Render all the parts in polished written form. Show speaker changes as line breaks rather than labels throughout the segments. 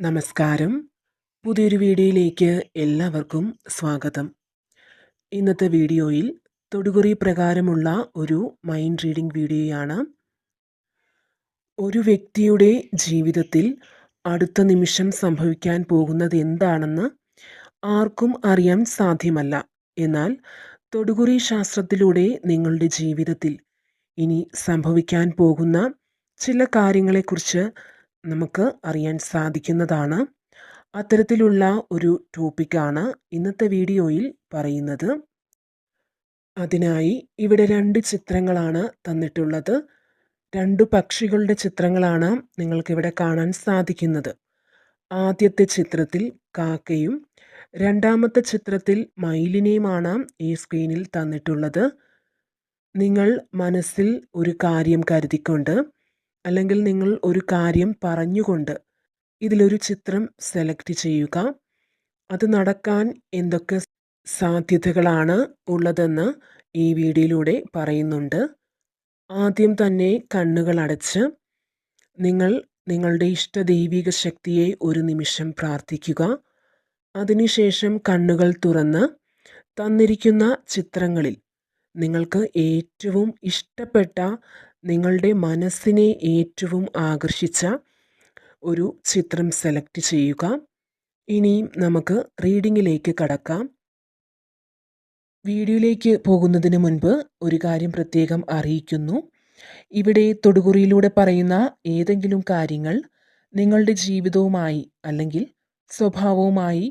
നമസ്കാരം. പുതിയൊരു വീഡിയോയിലേക്ക് എല്ലാവർക്കും സ്വാഗതം. ഇന്നത്തെ വീഡിയോയിൽ തൊടുകുറി പ്രകാരമുള്ള ഒരു മൈൻഡ് റീഡിംഗ് വീഡിയോയാണ്. ഒരു വ്യക്തിയുടെ ജീവിതത്തിൽ അടുത്ത നിമിഷം സംഭവിക്കാൻ പോകുന്നത് എന്താണെന്ന് ആർക്കും അറിയാൻ സാധ്യമല്ല. എന്നാൽ തൊടുകുറി ശാസ്ത്രത്തിലൂടെ നിങ്ങളുടെ ജീവിതത്തിൽ ഇനി സംഭവിക്കാൻ പോകുന്ന ചില കാര്യങ്ങളെക്കുറിച്ച് നമുക്ക് അറിയാൻ സാധിക്കുന്നതാണ്. അത്തരത്തിലുള്ള ഒരു ടോപ്പിക്കാണ് ഇന്നത്തെ വീഡിയോയിൽ പറയുന്നത്. അതിനായി ഇവിടെ 2 ചിത്രങ്ങളാണ് തന്നിട്ടുള്ളത്. 2 പക്ഷികളുടെ ചിത്രങ്ങളാണ് നിങ്ങൾക്കിവിടെ കാണാൻ സാധിക്കുന്നത്. ആദ്യത്തെ ചിത്രത്തിൽ കാക്കയും രണ്ടാമത്തെ ചിത്രത്തിൽ മയിലിനെയുമാണ് ഈ സ്ക്രീനിൽ തന്നിട്ടുള്ളത്. നിങ്ങൾ മനസ്സിൽ ഒരു കാര്യം കരുതിക്കൊണ്ട് അല്ലെങ്കിൽ നിങ്ങൾ ഒരു കാര്യം പറഞ്ഞുകൊണ്ട് ഇതിലൊരു ചിത്രം സെലക്ട് ചെയ്യുക. അത് നടക്കാൻ എന്തൊക്കെ സാധ്യതകളാണ് ഉള്ളതെന്ന് ഈ വീഡിയോയിലൂടെ പറയുന്നുണ്ട്. ആദ്യം തന്നെ കണ്ണുകൾ അടച്ച് നിങ്ങൾ നിങ്ങളുടെ ഇഷ്ടദൈവിക ശക്തിയെ ഒരു നിമിഷം പ്രാർത്ഥിക്കുക. അതിനുശേഷം കണ്ണുകൾ തുറന്ന് തന്നിരിക്കുന്ന ചിത്രങ്ങളിൽ നിങ്ങൾക്ക് ഏറ്റവും ഇഷ്ടപ്പെട്ട, നിങ്ങളുടെ മനസ്സിനെ ഏറ്റവും ആകർഷിച്ച ഒരു ചിത്രം സെലക്ട് ചെയ്യുക. ഇനിയും നമുക്ക് റീഡിങ്ങിലേക്ക് കടക്കാം. വീഡിയോയിലേക്ക് പോകുന്നതിന് മുൻപ് ഒരു കാര്യം പ്രത്യേകം അറിയിക്കുന്നു. ഇവിടെ തൊടുകുറിയിലൂടെ പറയുന്ന ഏതെങ്കിലും കാര്യങ്ങൾ നിങ്ങളുടെ ജീവിതവുമായി അല്ലെങ്കിൽ സ്വഭാവവുമായി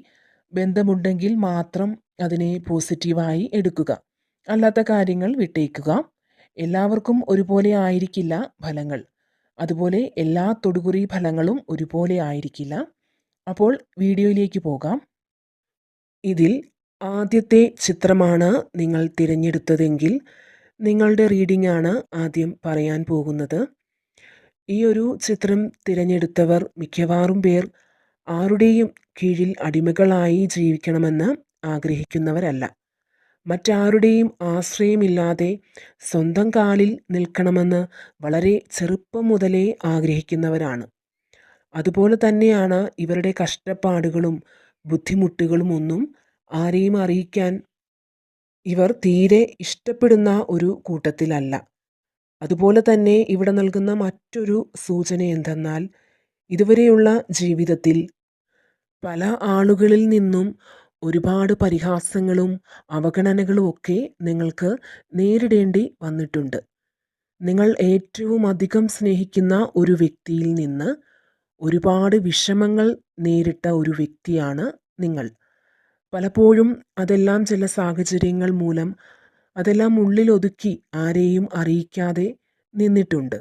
ബന്ധമുണ്ടെങ്കിൽ മാത്രം അതിനെ പോസിറ്റീവായി എടുക്കുക. അല്ലാത്ത കാര്യങ്ങൾ വിട്ടേക്കുക. എല്ലാവർക്കും ഒരുപോലെ ആയിരിക്കില്ല ഫലങ്ങൾ. അതുപോലെ എല്ലാ തൊടുകുറി ഫലങ്ങളും ഒരുപോലെ ആയിരിക്കില്ല. അപ്പോൾ വീഡിയോയിലേക്ക് പോകാം. ഇതിൽ ആദ്യത്തെ ചിത്രമാണ് നിങ്ങൾ തിരഞ്ഞെടുത്തതെങ്കിൽ നിങ്ങളുടെ റീഡിംഗ് ആണ് ആദ്യം പറയാൻ പോകുന്നത്. ഈ ഒരു ചിത്രം തിരഞ്ഞെടുത്തവർ മിക്കവാറും പേർ ആരുടെയും കീഴിൽ അടിമകളായി ജീവിക്കണമെന്ന് ആഗ്രഹിക്കുന്നവരല്ല. മറ്റാരുടെയും ആശ്രയമില്ലാതെ സ്വന്തം കാലിൽ നിൽക്കണമെന്ന് വളരെ ചെറുപ്പം മുതലേ ആഗ്രഹിക്കുന്നവരാണ്. അതുപോലെ തന്നെയാണ് ഇവരുടെ കഷ്ടപ്പാടുകളും ബുദ്ധിമുട്ടുകളും ഒന്നും ആരെയും അറിയിക്കാൻ ഇവർ തീരെ ഇഷ്ടപ്പെടുന്ന ഒരു കൂട്ടത്തിലല്ല. അതുപോലെ തന്നെ ഇവിടെ നൽകുന്ന മറ്റൊരു സൂചന എന്തെന്നാൽ, ഇതുവരെയുള്ള ജീവിതത്തിൽ പല ആളുകളിൽ നിന്നും ഒരുപാട് പരിഹാസങ്ങളും അവഗണനകളും ഒക്കെ നിങ്ങൾക്ക് നേരിടേണ്ടി വന്നിട്ടുണ്ട്. നിങ്ങൾ ഏറ്റവും അധികം സ്നേഹിക്കുന്ന ഒരു വ്യക്തിയിൽ നിന്ന് ഒരുപാട് വിഷമങ്ങൾ നേരിട്ട ഒരു വ്യക്തിയാണ് നിങ്ങൾ. പലപ്പോഴും അതെല്ലാം ചില സാഹചര്യങ്ങൾ മൂലം അതെല്ലാം ഉള്ളിലൊതുക്കി ആരെയും അറിയിക്കാതെ നിന്നിട്ടുണ്ട്.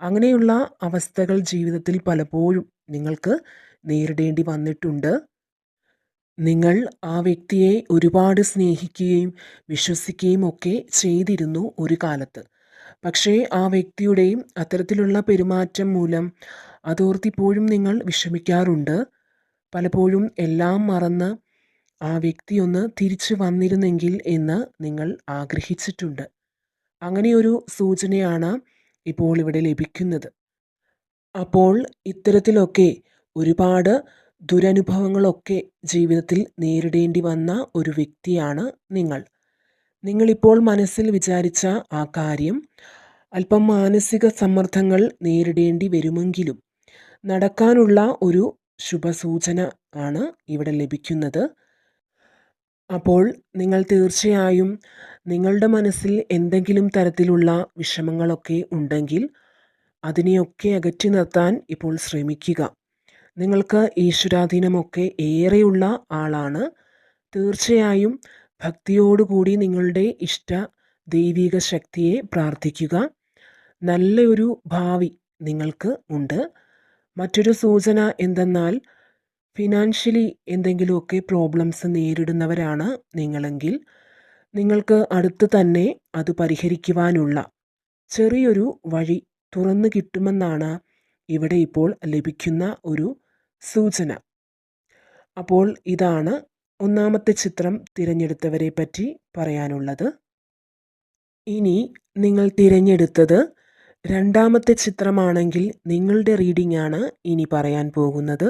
അങ്ങനെയുള്ള അവസ്ഥകൾ ജീവിതത്തിൽ പലപ്പോഴും നിങ്ങൾക്ക് നേരിടേണ്ടി വന്നിട്ടുണ്ട്. നിങ്ങൾ ആ വ്യക്തിയെ ഒരുപാട് സ്നേഹിക്കുകയും വിശ്വസിക്കുകയും ഒക്കെ ചെയ്തിരുന്നു ഒരു കാലത്ത്. പക്ഷേ ആ വ്യക്തിയുടെയും അത്തരത്തിലുള്ള പെരുമാറ്റം മൂലം അതോർത്തിപ്പോഴും നിങ്ങൾ വിഷമിക്കാറുണ്ട്. പലപ്പോഴും എല്ലാം മറന്ന് ആ വ്യക്തി ഒന്ന് തിരിച്ചു വന്നിരുന്നെങ്കിൽ എന്ന് നിങ്ങൾ ആഗ്രഹിച്ചിട്ടുണ്ട്. അങ്ങനെയൊരു സൂചനയാണ് ഇപ്പോൾ ഇവിടെ ലഭിക്കുന്നത്. അപ്പോൾ ഇത്തരത്തിലൊക്കെ ഒരുപാട് ദുരനുഭവങ്ങളൊക്കെ ജീവിതത്തിൽ നേരിടേണ്ടി വന്ന ഒരു വ്യക്തിയാണ് നിങ്ങൾ. നിങ്ങളിപ്പോൾ മനസ്സിൽ വിചാരിച്ച ആ കാര്യം അല്പം മാനസിക സമ്മർദ്ദങ്ങൾ നേരിടേണ്ടി വരുമെങ്കിലും നടക്കാനുള്ള ഒരു ശുഭസൂചന ആണ് ഇവിടെ ലഭിക്കുന്നത്. അപ്പോൾ നിങ്ങൾ തീർച്ചയായും നിങ്ങളുടെ മനസ്സിൽ എന്തെങ്കിലും തരത്തിലുള്ള വിഷമങ്ങളൊക്കെ ഉണ്ടെങ്കിൽ അതിനെയൊക്കെ അകറ്റി നിർത്താൻ ഇപ്പോൾ ശ്രമിക്കുക. നിങ്ങൾക്ക് ഈശ്വരാധീനമൊക്കെ ഏറെയുള്ള ആളാണ്. തീർച്ചയായും ഭക്തിയോടുകൂടി നിങ്ങളുടെ ഇഷ്ട ദൈവിക ശക്തിയെ പ്രാർത്ഥിക്കുക. നല്ലൊരു ഭാവി നിങ്ങൾക്ക് ഉണ്ട്. മറ്റൊരു സൂചന എന്തെന്നാൽ, ഫിനാൻഷ്യലി എന്തെങ്കിലുമൊക്കെ പ്രോബ്ലംസ് നേരിടുന്നവരാണ് നിങ്ങളെങ്കിൽ നിങ്ങൾക്ക് അടുത്ത് തന്നെ അത് പരിഹരിക്കുവാനുള്ള ചെറിയൊരു വഴി തുറന്നു കിട്ടുമെന്നാണ് ഇവിടെ ഇപ്പോൾ ലഭിക്കുന്ന ഒരു സൂചന. അപ്പോൾ ഇതാണ് ഒന്നാമത്തെ ചിത്രം തിരഞ്ഞെടുത്തവരെ പറ്റി പറയാനുള്ളത്. ഇനി നിങ്ങൾ തിരഞ്ഞെടുത്തത് രണ്ടാമത്തെ ചിത്രമാണെങ്കിൽ നിങ്ങളുടെ റീഡിംഗ് ആണ് ഇനി പറയാൻ പോകുന്നത്.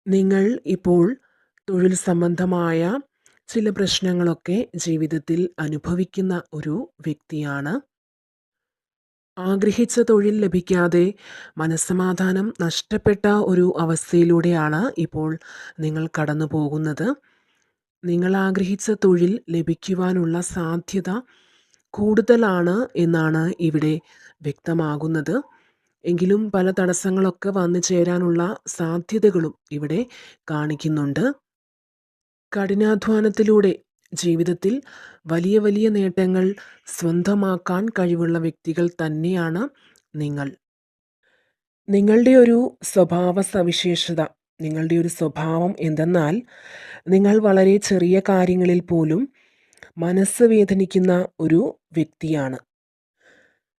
നിങ്ങൾ ഇപ്പോൾ തൊഴിൽ സംബന്ധമായ ചില പ്രശ്നങ്ങളൊക്കെ ജീവിതത്തിൽ അനുഭവിക്കുന്ന ഒരു വ്യക്തിയാണ്. ആഗ്രഹിച്ച തൊഴിൽ ലഭിക്കാതെ മനസ്സമാധാനം നഷ്ടപ്പെട്ട ഒരു അവസ്ഥയിലൂടെയാണ് ഇപ്പോൾ നിങ്ങൾ കടന്നു പോകുന്നത്. നിങ്ങൾ ആഗ്രഹിച്ച തൊഴിൽ ലഭിക്കുവാനുള്ള സാധ്യത കൂടുതലാണ് എന്നാണ് ഇവിടെ വ്യക്തമാകുന്നത്. എങ്കിലും പല തടസ്സങ്ങളൊക്കെ വന്നു ചേരാനുള്ള സാധ്യതകളും ഇവിടെ കാണിക്കുന്നുണ്ട്. കഠിനാധ്വാനത്തിലൂടെ ജീവിതത്തിൽ വലിയ വലിയ നേട്ടങ്ങൾ സ്വന്തമാക്കാൻ കഴിവുള്ള വ്യക്തികൾ തന്നെയാണ് നിങ്ങൾ. നിങ്ങളുടെ ഒരു സ്വഭാവ സവിശേഷത, നിങ്ങളുടെ ഒരു സ്വഭാവം എന്തെന്നാൽ നിങ്ങൾ വളരെ ചെറിയ കാര്യങ്ങളിൽ പോലും മനസ്സ് വേദനിക്കുന്ന ഒരു വ്യക്തിയാണ്.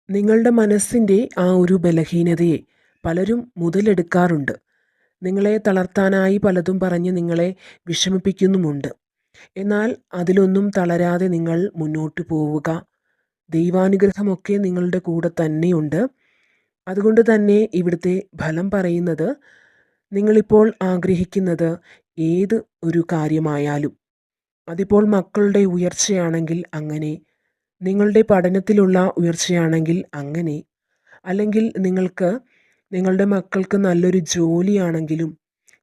നിങ്ങളുടെ മനസ്സിൻ്റെ ആ ഒരു ബലഹീനതയെ പലരും മുതലെടുക്കാറുണ്ട്. നിങ്ങളെ തളർത്താനായി പലതും പറഞ്ഞ് നിങ്ങളെ വിഷമിപ്പിക്കുന്നുമുണ്ട്. എന്നാൽ അതിലൊന്നും തളരാതെ നിങ്ങൾ മുന്നോട്ട് പോവുക. ദൈവാനുഗ്രഹമൊക്കെ നിങ്ങളുടെ കൂടെ തന്നെയുണ്ട്. അതുകൊണ്ട് തന്നെ ഇവിടുത്തെ ഫലം പറയുന്നത്, നിങ്ങളിപ്പോൾ ആഗ്രഹിക്കുന്നത് ഏത് ഒരു കാര്യമായാലും, അതിപ്പോൾ മക്കളുടെ ഉയർച്ചയാണെങ്കിൽ അങ്ങനെ, നിങ്ങളുടെ പഠനത്തിലുള്ള ഉയർച്ചയാണെങ്കിൽ അങ്ങനെ, അല്ലെങ്കിൽ നിങ്ങളുടെ മക്കൾക്ക് നല്ലൊരു ജോലിയാണെങ്കിലും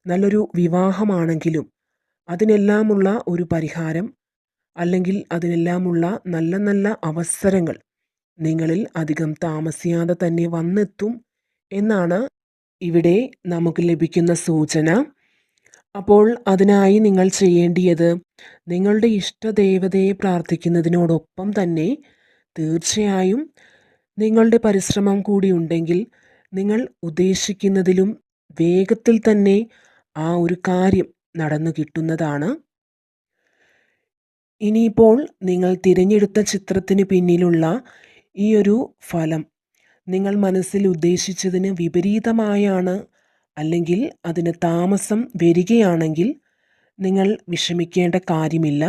നല്ലൊരു വിവാഹമാണെങ്കിലും അതിനെല്ലാമുള്ള ഒരു പരിഹാരം, അല്ലെങ്കിൽ അതിനെല്ലാമുള്ള നല്ല നല്ല അവസരങ്ങൾ നിങ്ങളിൽ അധികം താമസിയാതെ തന്നെ വന്നെത്തും എന്നാണ് ഇവിടെ നമുക്ക് ലഭിക്കുന്ന സൂചന. അപ്പോൾ അതിനായി നിങ്ങൾ ചെയ്യേണ്ടിയത്, നിങ്ങളുടെ ഇഷ്ടദേവതയെ പ്രാർത്ഥിക്കുന്നതിനോടൊപ്പം തന്നെ തീർച്ചയായും നിങ്ങളുടെ പരിശ്രമം കൂടി ഉണ്ടെങ്കിൽ നിങ്ങൾ ഉദ്ദേശിക്കുന്നതിലും വേഗത്തിൽ തന്നെ ആ ഒരു കാര്യം നടന്നു കിട്ടുന്നതാണ്. ഇനിയിപ്പോൾ നിങ്ങൾ തിരഞ്ഞെടുത്ത ചിത്രത്തിന് പിന്നിലുള്ള ഈ ഒരു ഫലം നിങ്ങൾ മനസ്സിൽ ഉദ്ദേശിച്ചതിന് വിപരീതമായാണ്, അല്ലെങ്കിൽ അതിന് താമസം വരികയാണെങ്കിൽ നിങ്ങൾ വിഷമിക്കേണ്ട കാര്യമില്ല.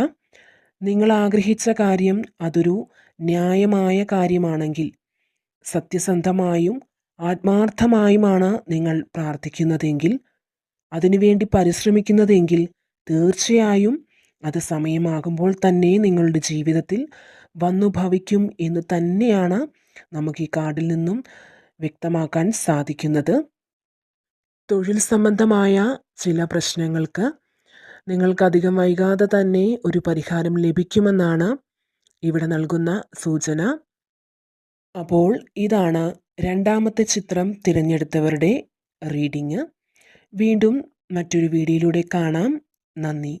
നിങ്ങൾ ആഗ്രഹിച്ച കാര്യം അതൊരു ന്യായമായ കാര്യമാണെങ്കിൽ, സത്യസന്ധമായും ആത്മാർത്ഥമായുമാണ് നിങ്ങൾ പ്രാർത്ഥിക്കുന്നതെങ്കിൽ, അതിനുവേണ്ടി പരിശ്രമിക്കുന്നതെങ്കിൽ തീർച്ചയായും അത് സമയമാകുമ്പോൾ തന്നെ നിങ്ങളുടെ ജീവിതത്തിൽ വന്നു ഭവിക്കും എന്ന് തന്നെയാണ് നമുക്ക് ഈ കാർഡിൽ നിന്നും വ്യക്തമാക്കാൻ സാധിക്കുന്നത്. തൊഴിൽ സംബന്ധമായ ചില പ്രശ്നങ്ങൾക്ക് നിങ്ങൾക്ക് അധികം വൈകാതെ തന്നെ ഒരു പരിഹാരം ലഭിക്കുമെന്നാണ് ഇവിടെ നൽകുന്ന സൂചന. അപ്പോൾ ഇതാണ് രണ്ടാമത്തെ ചിത്രം തിരഞ്ഞെടുത്തവരുടെ റീഡിങ്. വീണ്ടും മറ്റൊരു വീഡിയോയിലൂടെ കാണാം. നന്ദി.